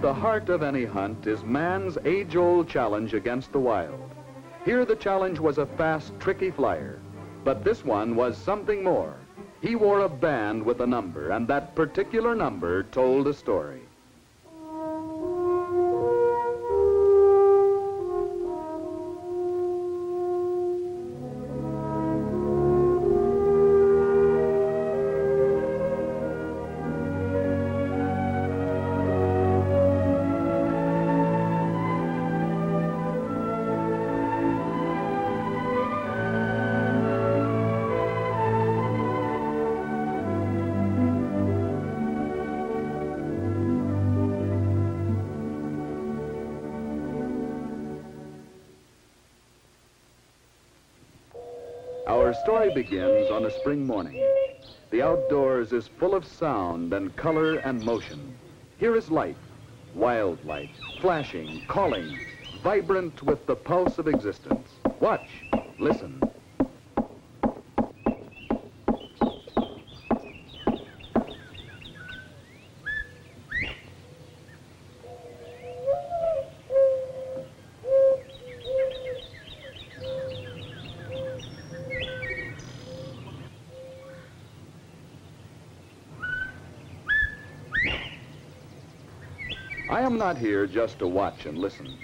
the heart of any hunt is man's age-old challenge against the wild. Here the challenge was a fast, tricky flyer, but this one was something more. He wore a band with a number, and that particular number told a story. Our story begins on a spring morning. The outdoors is full of sound and color and motion. Here is life, wild life, flashing, calling, vibrant with the pulse of existence. Watch, listen. I am not here just to watch and listen.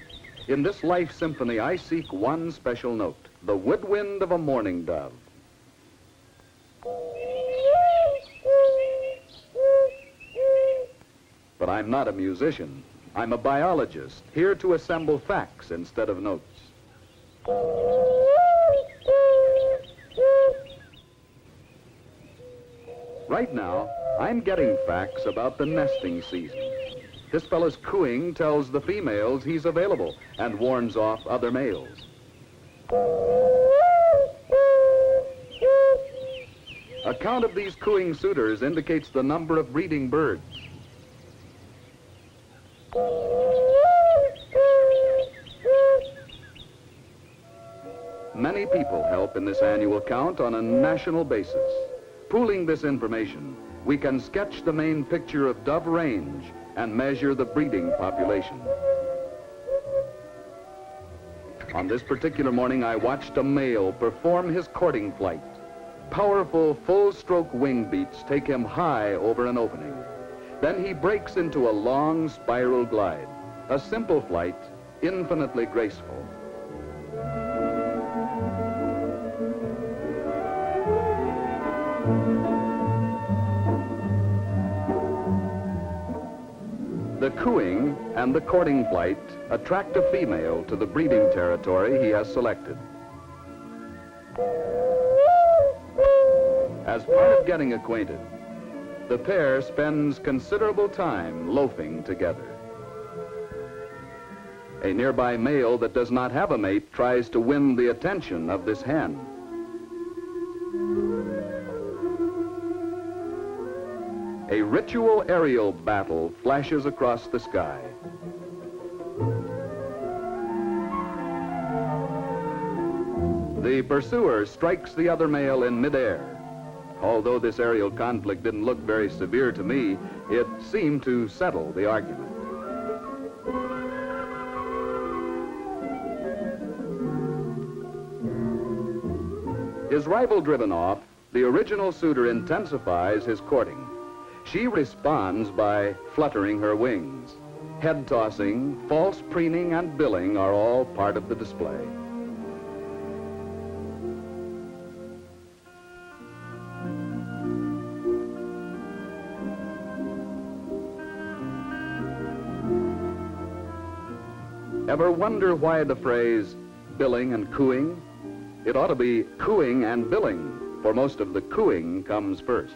In this life symphony, I seek one special note, the woodwind of a mourning dove. But I'm not a musician. I'm a biologist, here to assemble facts instead of notes. Right now, I'm getting facts about the nesting season. This fellow's cooing tells the females he's available and warns off other males. A count of these cooing suitors indicates the number of breeding birds. Many people help in this annual count on a national basis. Pooling this information, we can sketch the main picture of dove range and measure the breeding population. On this particular morning, I watched a male perform his courting flight. Powerful full-stroke wing beats take him high over an opening. Then he breaks into a long spiral glide, a simple flight, infinitely graceful. The cooing and the courting flight attract a female to the breeding territory he has selected. As part of getting acquainted, the pair spends considerable time loafing together. A nearby male that does not have a mate tries to win the attention of this hen. A ritual aerial battle flashes across the sky. The pursuer strikes the other male in midair. Although this aerial conflict didn't look very severe to me, it seemed to settle the argument. His rival driven off, the original suitor intensifies his courting. She responds by fluttering her wings. Head tossing, false preening, and billing are all part of the display. Ever wonder why the phrase billing and cooing? It ought to be cooing and billing, for most of the cooing comes first.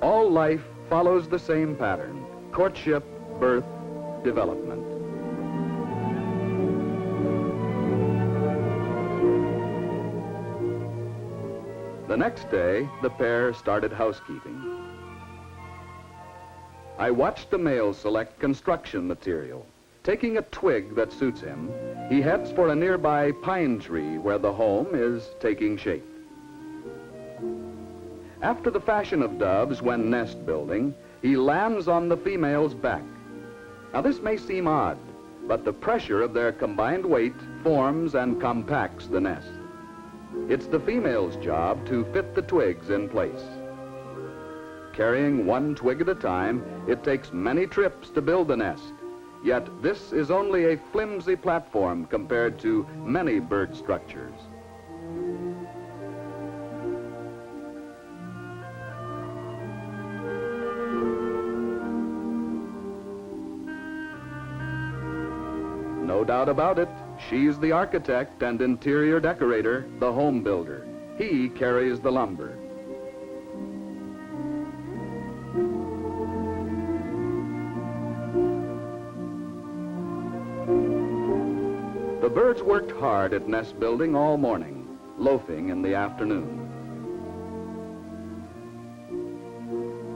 All life follows the same pattern: courtship, birth, development. The next day, the pair started housekeeping. I watched the male select construction material. Taking a twig that suits him, he heads for a nearby pine tree where the home is taking shape. After the fashion of doves when nest building, he lands on the female's back. Now this may seem odd, but the pressure of their combined weight forms and compacts the nest. It's the female's job to fit the twigs in place. Carrying one twig at a time, it takes many trips to build the nest. Yet this is only a flimsy platform compared to many bird structures. No doubt about it, she's the architect and interior decorator, the home builder. He carries the lumber. The birds worked hard at nest building all morning, loafing in the afternoon.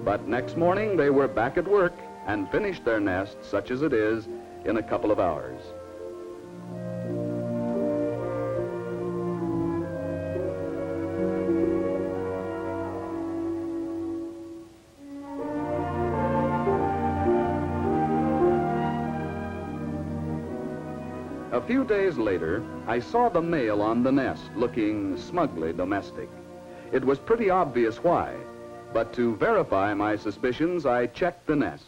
But next morning they were back at work and finished their nest, such as it is, in a couple of hours. A few days later, I saw the male on the nest looking smugly domestic. It was pretty obvious why, but to verify my suspicions, I checked the nest.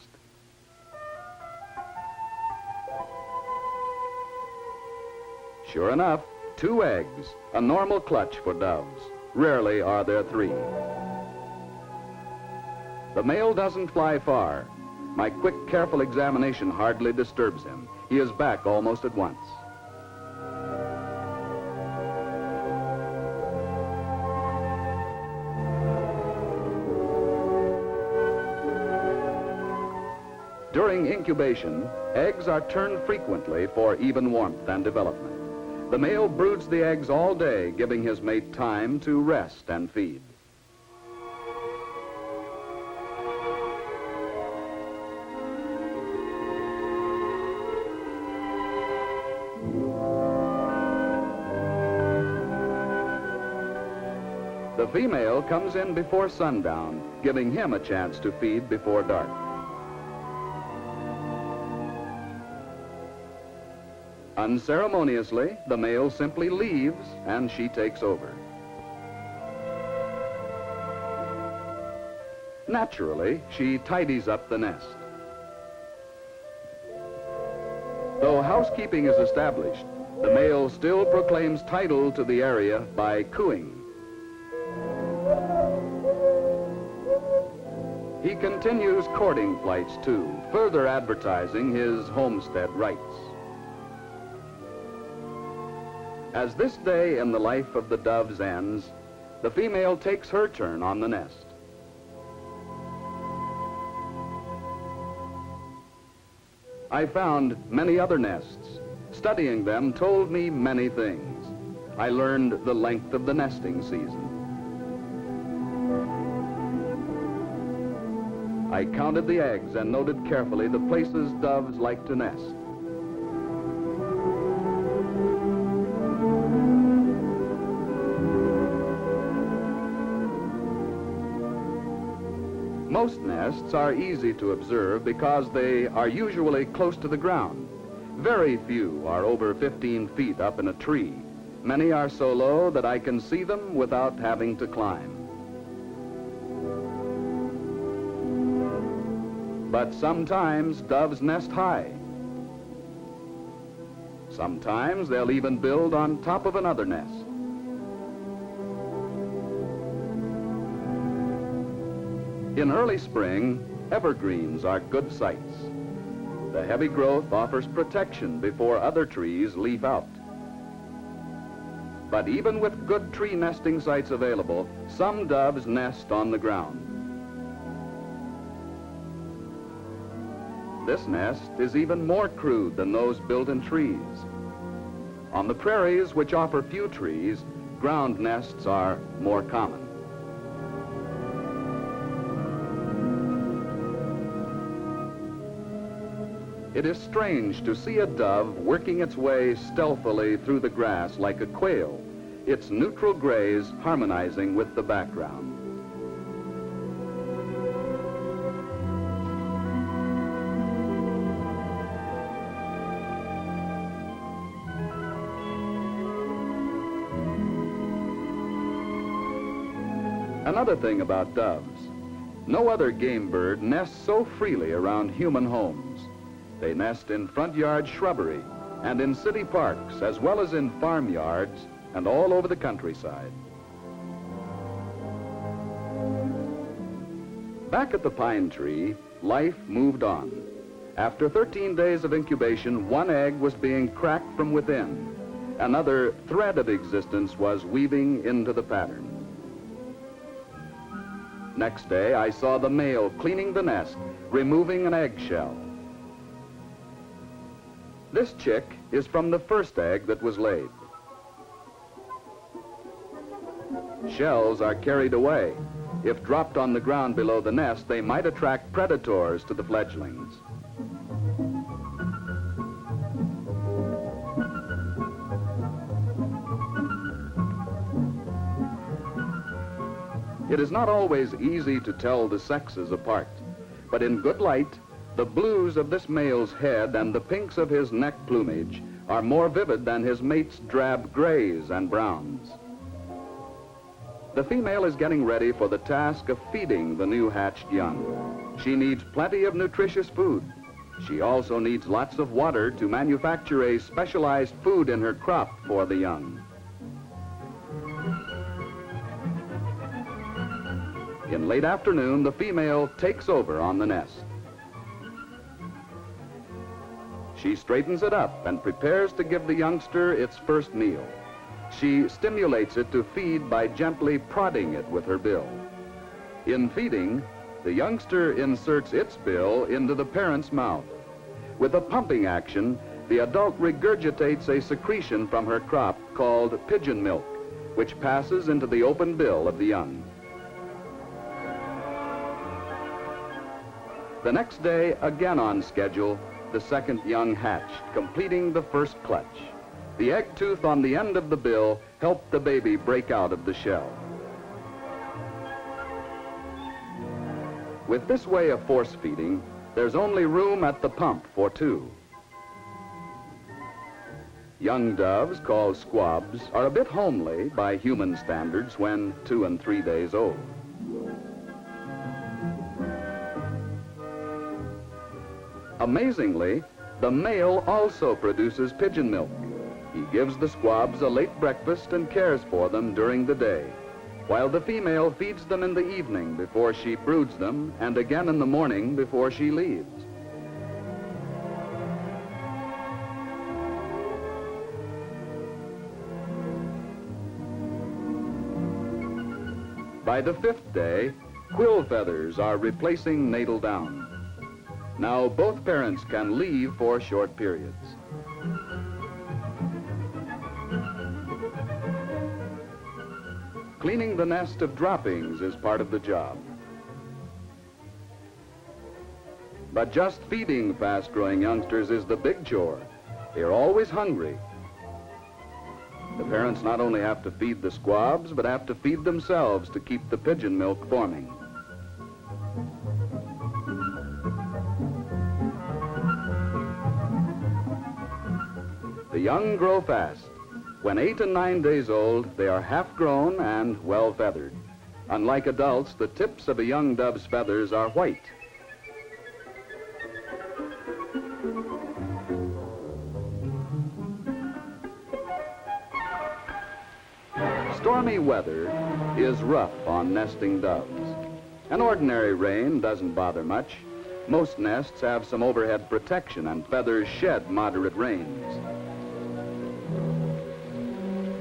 Sure enough, 2 eggs, a normal clutch for doves. Rarely are there 3. The male doesn't fly far. My quick, careful examination hardly disturbs him. He is back almost at once. During incubation, eggs are turned frequently for even warmth and development. The male broods the eggs all day, giving his mate time to rest and feed. The female comes in before sundown, giving him a chance to feed before dark. Unceremoniously, the male simply leaves and she takes over. Naturally, she tidies up the nest. Though housekeeping is established, the male still proclaims title to the area by cooing. He continues courting flights too, further advertising his homestead rights. As this day in the life of the doves ends, the female takes her turn on the nest. I found many other nests. Studying them told me many things. I learned the length of the nesting season. I counted the eggs and noted carefully the places doves like to nest. Most nests are easy to observe because they are usually close to the ground. Very few are over 15 feet up in a tree. Many are so low that I can see them without having to climb. But sometimes doves nest high. Sometimes they'll even build on top of another nest. In early spring, evergreens are good sites. The heavy growth offers protection before other trees leaf out. But even with good tree nesting sites available, some doves nest on the ground. This nest is even more crude than those built in trees. On the prairies, which offer few trees, ground nests are more common. It is strange to see a dove working its way stealthily through the grass like a quail, its neutral grays harmonizing with the background. Another thing about doves, no other game bird nests so freely around human homes. They nest in front yard shrubbery and in city parks, as well as in farmyards and all over the countryside. Back at the pine tree, life moved on. After 13 days of incubation, one egg was being cracked from within. Another thread of existence was weaving into the pattern. Next day, I saw the male cleaning the nest, removing an eggshell. This chick is from the first egg that was laid. Shells are carried away. If dropped on the ground below the nest, they might attract predators to the fledglings. It is not always easy to tell the sexes apart, but in good light, the blues of this male's head and the pinks of his neck plumage are more vivid than his mate's drab grays and browns. The female is getting ready for the task of feeding the new hatched young. She needs plenty of nutritious food. She also needs lots of water to manufacture a specialized food in her crop for the young. In late afternoon, the female takes over on the nest. She straightens it up and prepares to give the youngster its first meal. She stimulates it to feed by gently prodding it with her bill. In feeding, the youngster inserts its bill into the parent's mouth. With a pumping action, the adult regurgitates a secretion from her crop called pigeon milk, which passes into the open bill of the young. The next day, again on schedule, the second young hatched, completing the first clutch. The egg tooth on the end of the bill helped the baby break out of the shell. With this way of force feeding, there's only room at the pump for two. Young doves, called squabs, are a bit homely by human standards when 2 and 3 days old. Amazingly, the male also produces pigeon milk. He gives the squabs a late breakfast and cares for them during the day, while the female feeds them in the evening before she broods them, and again in the morning before she leaves. By the 5th day, quill feathers are replacing natal down. Now both parents can leave for short periods. Cleaning the nest of droppings is part of the job. But just feeding fast-growing youngsters is the big chore. They're always hungry. The parents not only have to feed the squabs, but have to feed themselves to keep the pigeon milk forming. The young grow fast. When 8 and 9 days old, they are half grown and well feathered. Unlike adults, the tips of a young dove's feathers are white. Stormy weather is rough on nesting doves. An ordinary rain doesn't bother much. Most nests have some overhead protection and feathers shed moderate rains.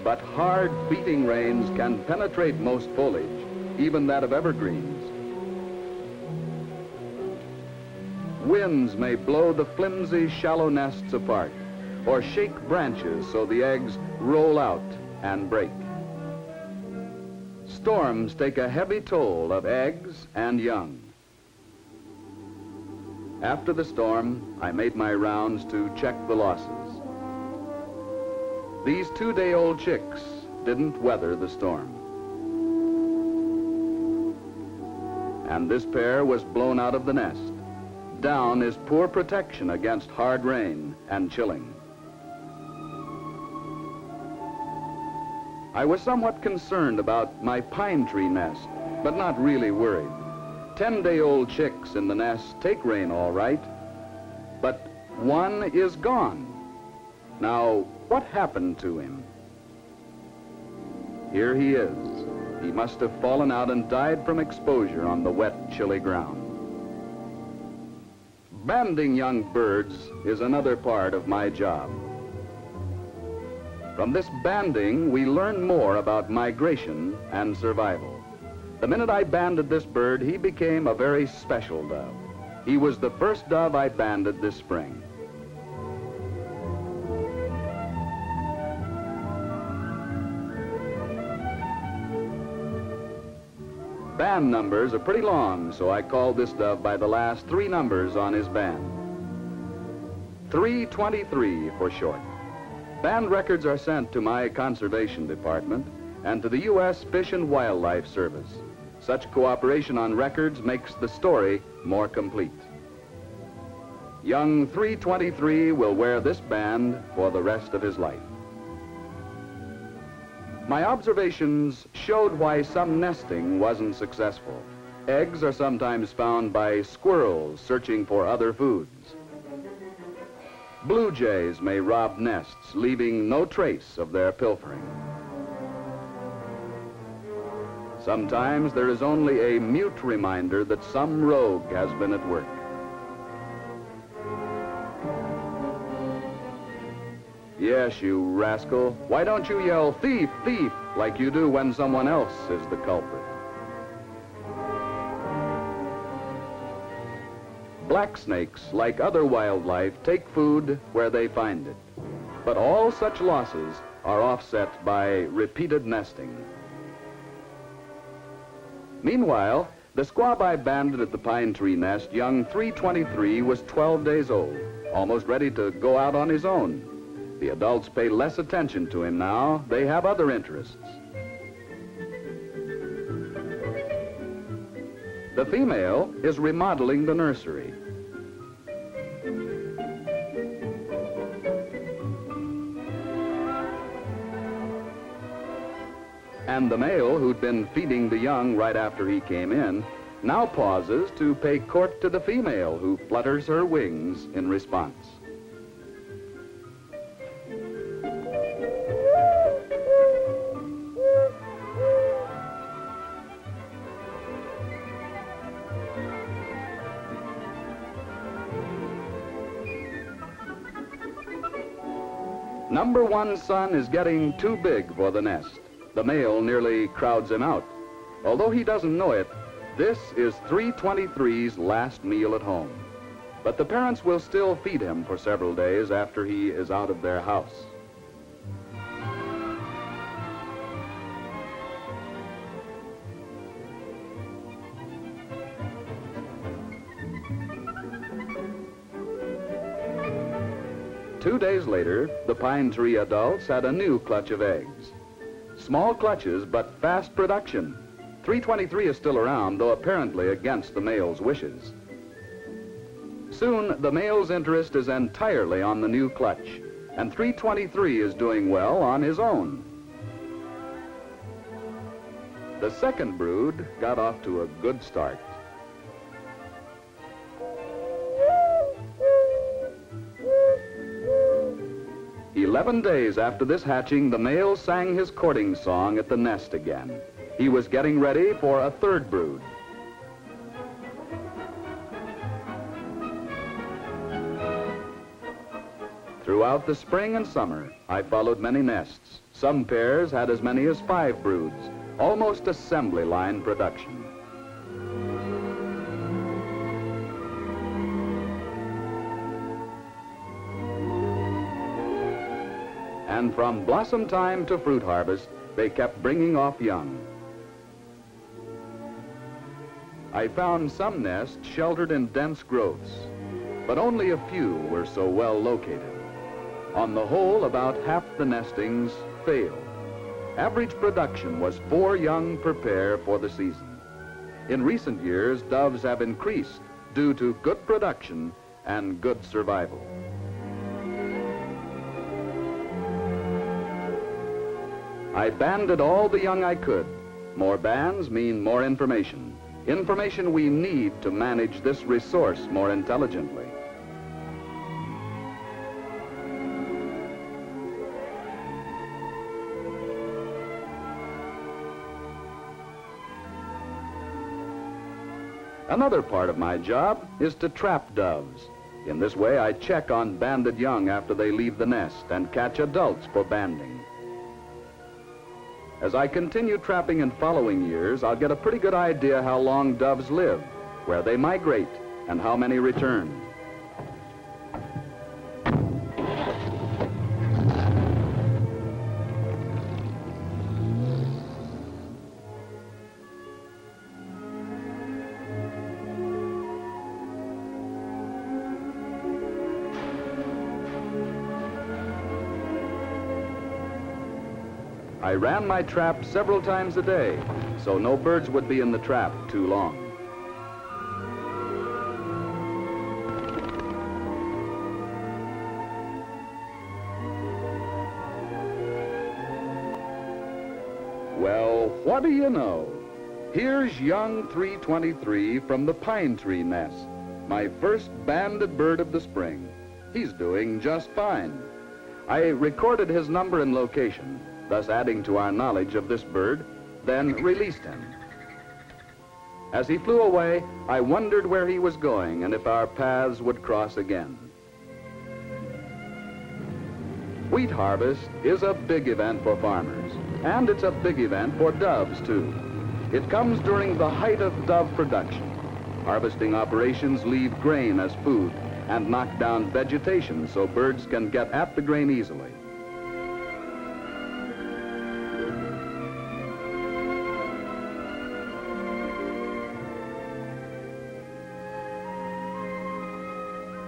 But hard, beating rains can penetrate most foliage, even that of evergreens. Winds may blow the flimsy, shallow nests apart, or shake branches so the eggs roll out and break. Storms take a heavy toll of eggs and young. After the storm, I made my rounds to check the losses. These 2-day-old chicks didn't weather the storm. And this pair was blown out of the nest. Down is poor protection against hard rain and chilling. I was somewhat concerned about my pine tree nest, but not really worried. 10-day-old chicks in the nest take rain all right, but one is gone. Now, what happened to him? Here he is. He must have fallen out and died from exposure on the wet, chilly ground. Banding young birds is another part of my job. From this banding, we learn more about migration and survival. The minute I banded this bird, he became a very special dove. He was the first dove I banded this spring. Band numbers are pretty long, so I called this dove by the last 3 numbers on his band. 323 for short. Band records are sent to my conservation department and to the U.S. Fish and Wildlife Service. Such cooperation on records makes the story more complete. Young 323 will wear this band for the rest of his life. My observations showed why some nesting wasn't successful. Eggs are sometimes found by squirrels searching for other foods. Blue jays may rob nests, leaving no trace of their pilfering. Sometimes there is only a mute reminder that some rogue has been at work. Yes, you rascal. Why don't you yell, "Thief, thief," like you do when someone else is the culprit? Black snakes, like other wildlife, take food where they find it. But all such losses are offset by repeated nesting. Meanwhile, the squab I banded at the pine tree nest, young 323, was 12 days old, almost ready to go out on his own. The adults pay less attention to him now. They have other interests. The female is remodeling the nursery. And the male, who'd been feeding the young right after he came in, now pauses to pay court to the female, who flutters her wings in response. Number 1 son is getting too big for the nest. The male nearly crowds him out. Although he doesn't know it, this is 323's last meal at home. But the parents will still feed him for several days after he is out of their house. Two days later, the pine tree adults had a new clutch of eggs. Small clutches, but fast production. 323 is still around, though apparently against the male's wishes. Soon, the male's interest is entirely on the new clutch, and 323 is doing well on his own. The second brood got off to a good start. "11 days after this hatching, the male sang his courting song at the nest again. He was getting ready for a third brood. Throughout the spring and summer, I followed many nests. Some pairs had as many as 5 broods, almost assembly line production. And from blossom time to fruit harvest, they kept bringing off young. I found some nests sheltered in dense growths. but only a few were so well located. On the whole, about half the nestings failed. Average production was 4 young per pair for the season. In recent years, doves have increased due to good production and good survival. I banded all the young I could. More bands mean more information. Information we need to manage this resource more intelligently. Another part of my job is to trap doves. In this way, I check on banded young after they leave the nest and catch adults for banding. As I continue trapping in following years, I'll get a pretty good idea how long doves live, where they migrate, and how many return. I ran my trap several times a day, so no birds would be in the trap too long. Well, what do you know? Here's young 323 from the pine tree nest, my first banded bird of the spring. He's doing just fine. I recorded his number and location, thus adding to our knowledge of this bird, then released him. As he flew away, I wondered where he was going and if our paths would cross again. Wheat harvest is a big event for farmers, and it's a big event for doves, too. It comes during the height of dove production. Harvesting operations leave grain as food and knock down vegetation so birds can get at the grain easily.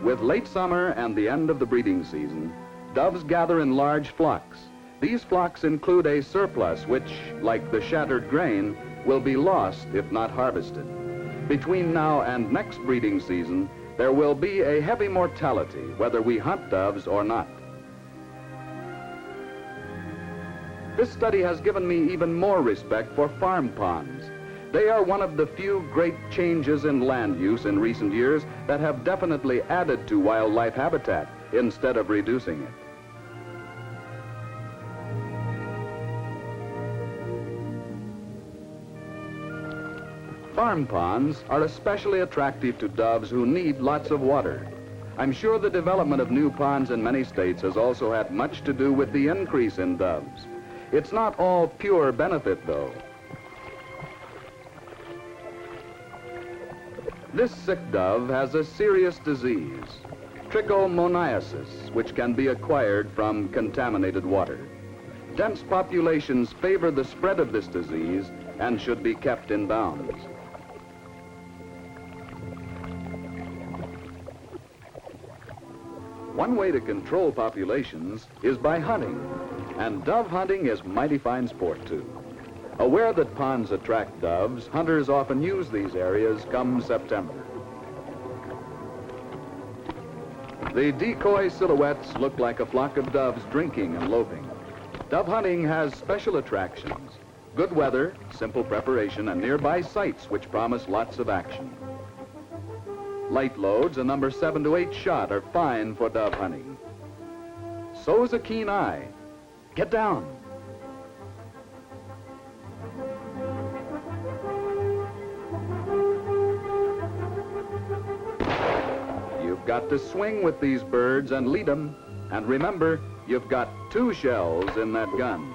With late summer and the end of the breeding season, doves gather in large flocks. These flocks include a surplus which, like the shattered grain, will be lost if not harvested. Between now and next breeding season, there will be a heavy mortality whether we hunt doves or not. This study has given me even more respect for farm ponds. They are one of the few great changes in land use in recent years that have definitely added to wildlife habitat instead of reducing it. Farm ponds are especially attractive to doves who need lots of water. I'm sure the development of new ponds in many states has also had much to do with the increase in doves. It's not all pure benefit, though. This sick dove has a serious disease, trichomoniasis, which can be acquired from contaminated water. Dense populations favor the spread of this disease and should be kept in bounds. One way to control populations is by hunting, and dove hunting is mighty fine sport, too. Aware that ponds attract doves, hunters often use these areas come September. The decoy silhouettes look like a flock of doves drinking and loafing. Dove hunting has special attractions, good weather, simple preparation, and nearby sites which promise lots of action. Light loads, a number 7 to 8 shot, are fine for dove hunting. So is a keen eye. Get down. You've got to swing with these birds and lead them. And remember, you've got 2 shells in that gun.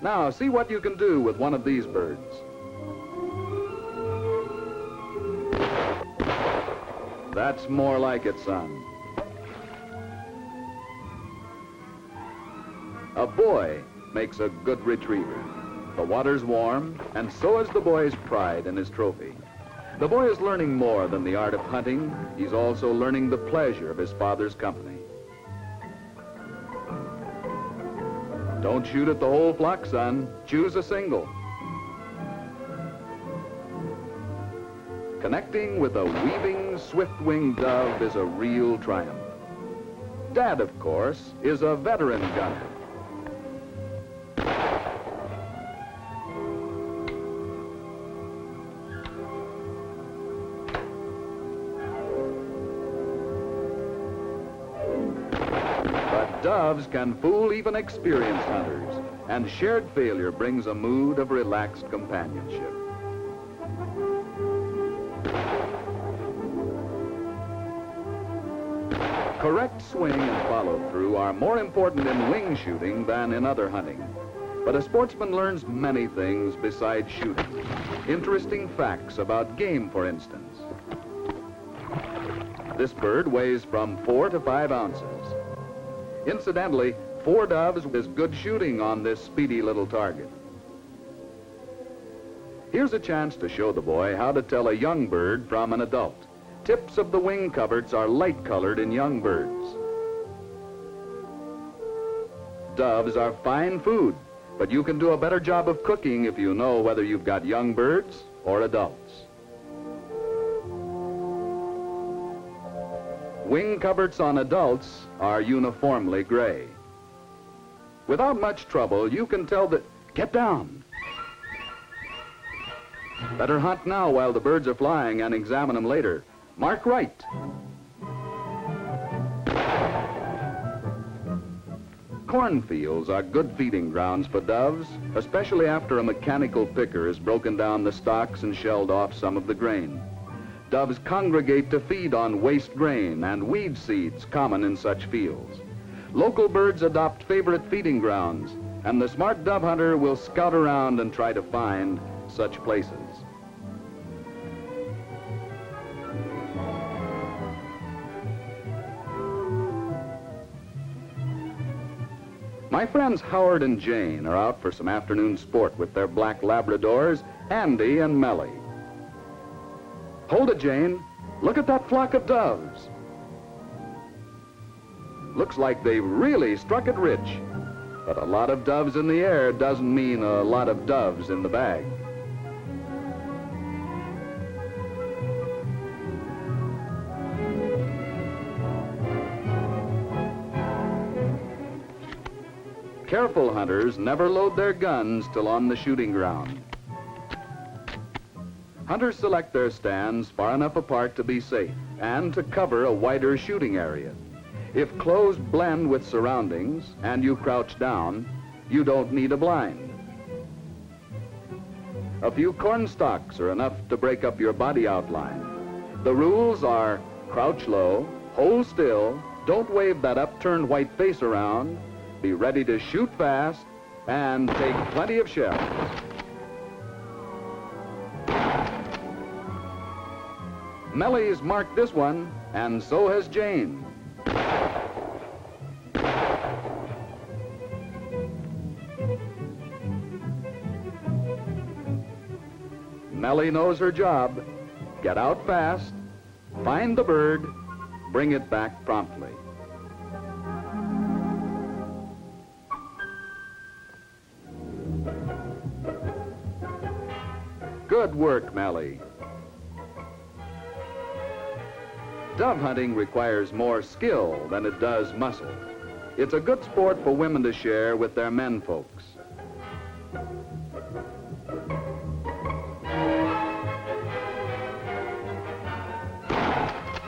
Now, see what you can do with one of these birds. That's more like it, son. A boy makes a good retriever. The water's warm, and so is the boy's pride in his trophy. The boy is learning more than the art of hunting. He's also learning the pleasure of his father's company. Don't shoot at the whole flock, son. Choose a single. Connecting with a weaving, swift-winged dove is a real triumph. Dad, of course, is a veteran gunner. But doves can fool even experienced hunters, and shared failure brings a mood of relaxed companionship. Correct swing and follow-through are more important in wing shooting than in other hunting. But a sportsman learns many things besides shooting. Interesting facts about game, for instance. This bird weighs from 4 to 5 ounces. Incidentally, 4 doves is good shooting on this speedy little target. Here's a chance to show the boy how to tell a young bird from an adult. Tips of the wing coverts are light-colored in young birds. Doves are fine food, but you can do a better job of cooking if you know whether you've got young birds or adults. Wing coverts on adults are uniformly gray. Without much trouble, you can tell that, get down. Better hunt now while the birds are flying and examine them later. Mark right. Cornfields are good feeding grounds for doves, especially after a mechanical picker has broken down the stalks and shelled off some of the grain. Doves congregate to feed on waste grain and weed seeds common in such fields. Local birds adopt favorite feeding grounds, and the smart dove hunter will scout around and try to find such places. My friends Howard and Jane are out for some afternoon sport with their black Labradors, Andy and Melly. Hold it, Jane. Look at that flock of doves. Looks like they've really struck it rich. But a lot of doves in the air doesn't mean a lot of doves in the bag. Careful hunters never load their guns till on the shooting ground. Hunters select their stands far enough apart to be safe and to cover a wider shooting area. If clothes blend with surroundings and you crouch down, you don't need a blind. A few corn stalks are enough to break up your body outline. The rules are crouch low, hold still, don't wave that upturned white face around, be ready to shoot fast, and take plenty of shells. Melly's marked this one, and so has Jane. Melly knows her job. Get out fast, find the bird, bring it back promptly. Good work, Melly. Dove hunting requires more skill than it does muscle. It's a good sport for women to share with their men folks.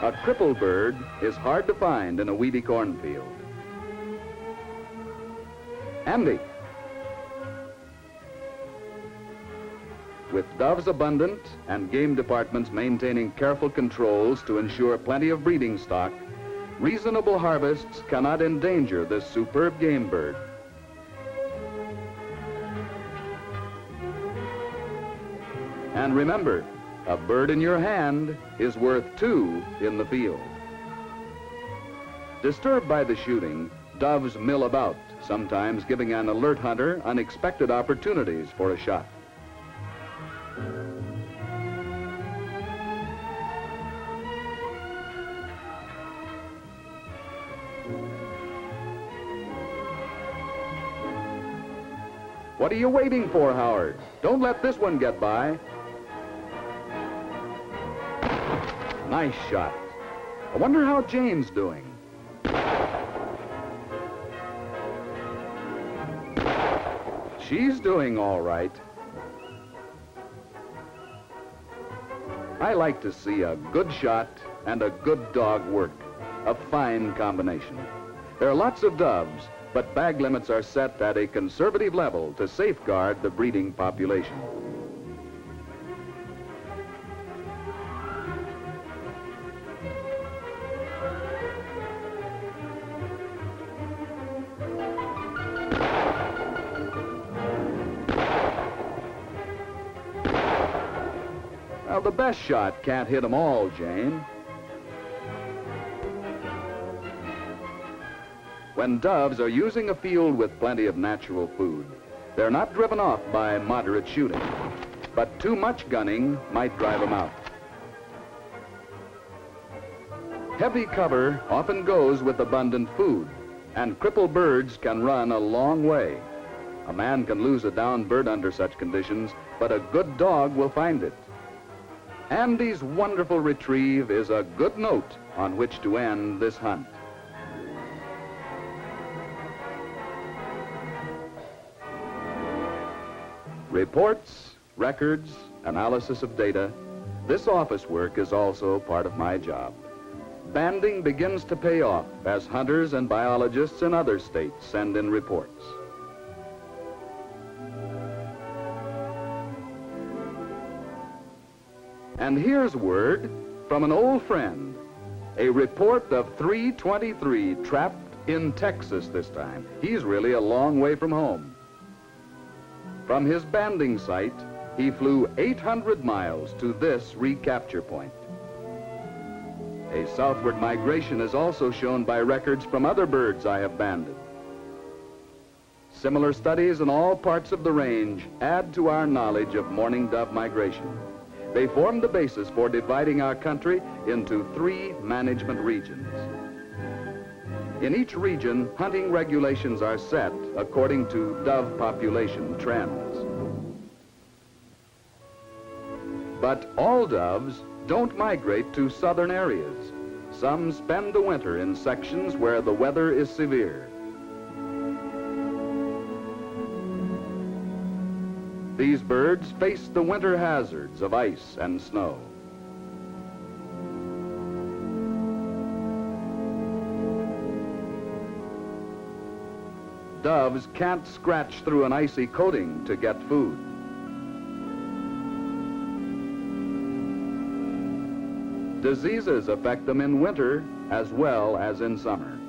A crippled bird is hard to find in a weedy cornfield. Andy. With doves abundant and game departments maintaining careful controls to ensure plenty of breeding stock, reasonable harvests cannot endanger this superb game bird. And remember, a bird in your hand is worth 2 in the field. Disturbed by the shooting, Doves mill about, sometimes giving an alert hunter unexpected opportunities for a shot. What are you waiting for, Howard? Don't let this one get by. Nice shot. I wonder how Jane's doing. She's doing all right. I like to see a good shot and a good dog work. A fine combination. There are lots of doves, but bag limits are set at a conservative level to safeguard the breeding population. Well, the best shot can't hit them all, Jane. When doves are using a field with plenty of natural food, they're not driven off by moderate shooting, but too much gunning might drive them out. Heavy cover often goes with abundant food, and crippled birds can run a long way. A man can lose a downed bird under such conditions, but a good dog will find it. Andy's wonderful retrieve is a good note on which to end this hunt. Reports, records, analysis of data, this office work is also part of my job. Banding begins to pay off as hunters and biologists in other states send in reports. And here's word from an old friend, a report of 323 trapped in Texas this time. He's really a long way from home. From his banding site, he flew 800 miles to this recapture point. A southward migration is also shown by records from other birds I have banded. Similar studies in all parts of the range add to our knowledge of mourning dove migration. They form the basis for dividing our country into 3 management regions. In each region, hunting regulations are set according to dove population trends. But all doves don't migrate to southern areas. Some spend the winter in sections where the weather is severe. These birds face the winter hazards of ice and snow. Doves can't scratch through an icy coating to get food. Diseases affect them in winter as well as in summer.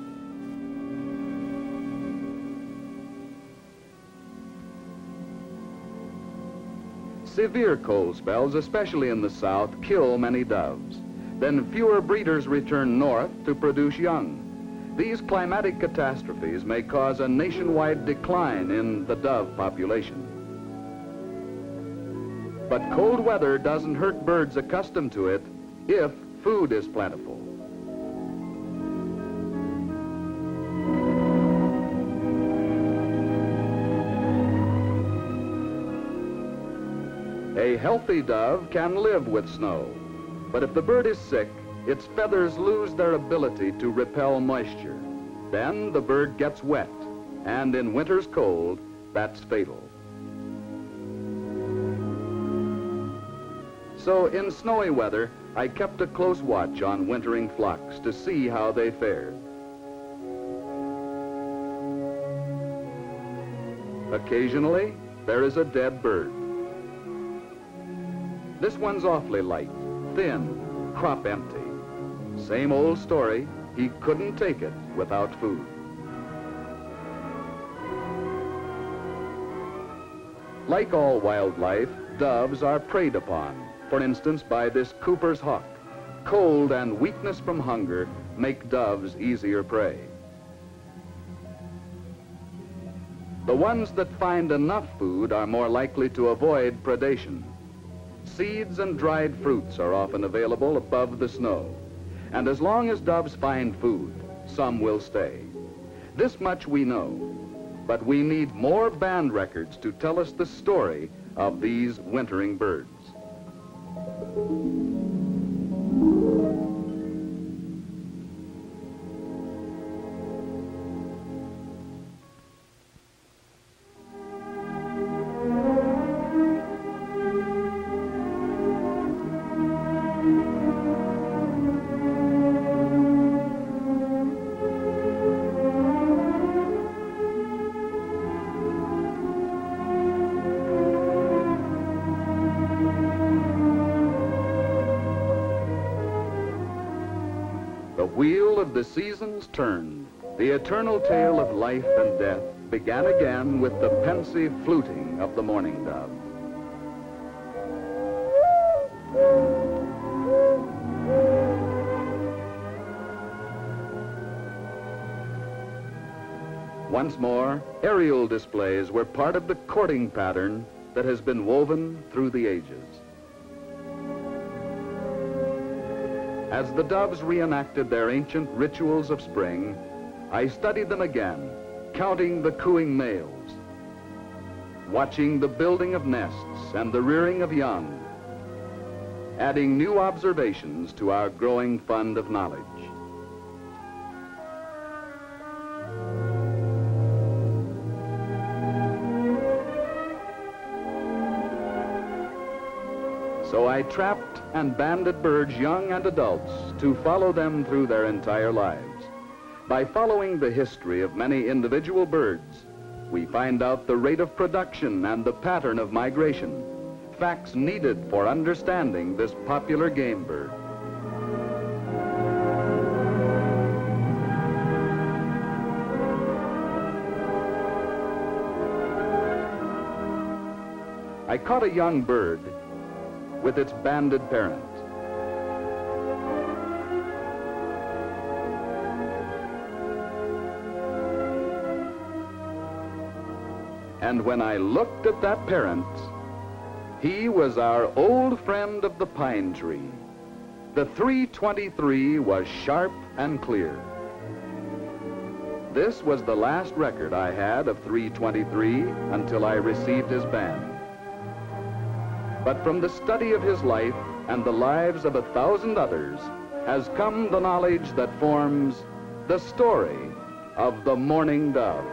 Severe cold spells, especially in the south, kill many doves. Then fewer breeders return north to produce young. These climatic catastrophes may cause a nationwide decline in the dove population. But cold weather doesn't hurt birds accustomed to it if food is plentiful. A healthy dove can live with snow, but if the bird is sick, its feathers lose their ability to repel moisture. Then the bird gets wet, and in winter's cold, that's fatal. So in snowy weather, I kept a close watch on wintering flocks to see how they fared. Occasionally, there is a dead bird. This one's awfully light, thin, crop empty. Same old story, he couldn't take it without food. Like all wildlife, doves are preyed upon, for instance by this Cooper's hawk. Cold and weakness from hunger make doves easier prey. The ones that find enough food are more likely to avoid predation. Seeds and dried fruits are often available above the snow. And as long as doves find food, some will stay. This much we know, but we need more band records to tell us the story of these wintering birds. The wheel of the seasons turned. The eternal tale of life and death began again with the pensive fluting of the mourning dove. Once more, aerial displays were part of the courting pattern that has been woven through the ages. As the doves reenacted their ancient rituals of spring, I studied them again, counting the cooing males, watching the building of nests and the rearing of young, adding new observations to our growing fund of knowledge. So I trapped and banded birds, young and adults, to follow them through their entire lives. By following the history of many individual birds, we find out the rate of production and the pattern of migration, facts needed for understanding this popular game bird. I caught a young bird with its banded parent. And when I looked at that parent, he was our old friend of the pine tree. The 323 was sharp and clear. This was the last record I had of 323 until I received his band. But from the study of his life and the lives of 1,000 others has come the knowledge that forms the story of the mourning dove.